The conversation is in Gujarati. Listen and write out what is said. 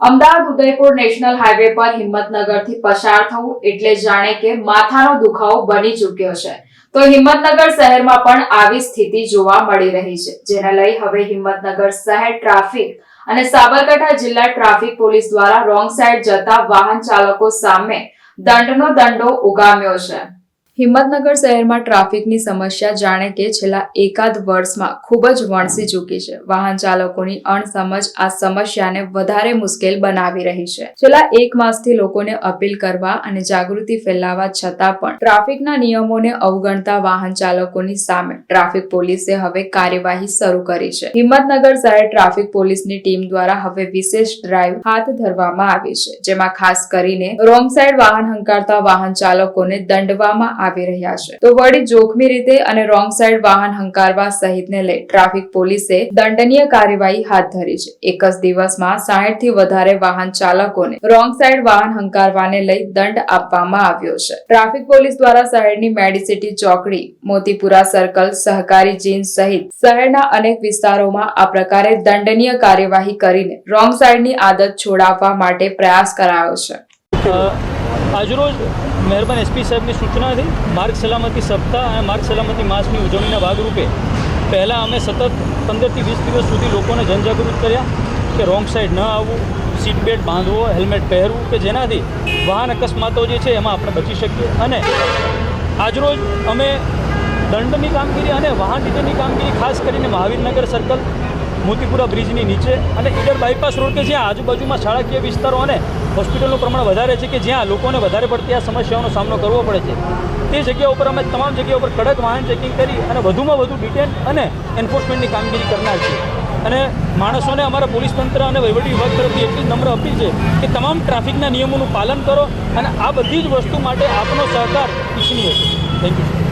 અમદાવાદ ઉદયપુર નેશનલ હાઈવે પર હિંમતનગરથી પસાર થવું એટલે જાણે કે માથાનો દુખાવો બની ચૂક્યો છે। તો હિંમતનગર શહેરમાં પણ આવી સ્થિતિ જોવા મળી રહી છે, જેને લઈ હવે હિંમતનગર શહેર ટ્રાફિક અને સાબરકાંઠા જિલ્લા ટ્રાફિક પોલીસ દ્વારા રોંગ સાઈડ જતા વાહન ચાલકો સામે દંડનો દંડો ઉગામ્યો છે। હિંમતનગર શહેરમાં ટ્રાફિકની સમસ્યા જાણે કે છેલ્લા એકાદ વર્ષમાં ખૂબ જ વણસી ચૂકી છે। વાહન ચાલકોની અણસમજ આ સમસ્યાને વધારે મુશ્કેલ બનાવી રહી છે। છેલ્લા એક માસથી લોકોને અપીલ કરવા અને જાગૃતિ ફેલાવવા છતાં પણ ટ્રાફિકના નિયમોને અવગણતા વાહન ચાલકોની સામે ટ્રાફિક પોલીસે હવે કાર્યવાહી શરૂ કરી છે। હિંમતનગર શહેર ટ્રાફિક પોલીસની ટીમ દ્વારા હવે વિશેષ ડ્રાઈવ હાથ ધરવામાં આવી છે, જેમાં ખાસ કરીને રોંગ સાઈડ વાહન હંકારતા વાહન ચાલકોને દંડવામાં આવી રહ્યા છે। તો વળી જોખમી રીતે અને રોંગ સાઈડ વાહન હંકારવા સહિતને લઈ ટ્રાફિક પોલીસે દંડનીય કાર્યવાહી હાથ ધરી છે। એક જ દિવસમાં 60 થી વધારે વાહન ચાલકોને રોંગ સાઈડ વાહન હંકારવાને લઈ દંડ આપવામાં આવ્યો છે। ટ્રાફિક પોલીસ દ્વારા શહેરની મેડિસિટી ચોકડી, મોતીપુરા સર્કલ, સહકારી જીન સહિત શહેરના અનેક વિસ્તારોમાં આ પ્રકારે દંડનીય કાર્યવાહી કરીને રોંગ સાઈડની આદત છોડાવવા માટે પ્રયાસ કરાયો છે। આજરોજ મહેરબાન એસપી સાહેબની સૂચનાથી માર્ગ સલામતી સપ્તાહ અને માર્ગ સલામતી માસની ઉજવણીના ભાગરૂપે પહેલાં અમે સતત 15 થી 20 દિવસ સુધી લોકોને જનજાગૃત કર્યા કે રોંગ સાઈડ ન આવવું, સીટ બેલ્ટ બાંધવો, હેલ્મેટ પહેરવું, કે જેનાથી વાહન અકસ્માતો જે છે એમાં આપણે બચી શકીએ। અને આજરોજ અમે દંડની કામગીરી અને વાહન ડિટેનની કામગીરી ખાસ કરીને મહાવીરનગર સર્કલ, મોતીપુરા બ્રિજની નીચે અને ઈડર બાયપાસ રોડ કે જ્યાં આજુબાજુમાં શાળાકીય વિસ્તારો અને હોસ્પિટલનું પ્રમાણ વધારે છે, કે જ્યાં લોકોને વધારે પડતી આ સમસ્યાઓનો સામનો કરવો પડે છે, તે જગ્યા ઉપર અમે તમામ જગ્યા ઉપર કડક વાહન ચેકિંગ કરી અને વધુમાં વધુ ડિટેન અને એન્ફોર્સમેન્ટની કામગીરી કરનાર છીએ। અને માણસોને અમારા પોલીસ તંત્ર અને વહીવટી વિભાગ તરફથી એટલી નમ્ર અપીલ છે કે તમામ ટ્રાફિકના નિયમોનું પાલન કરો અને આ બધી જ વસ્તુ માટે આપનો સહકાર ઈચ્છનીય છે। Thank you.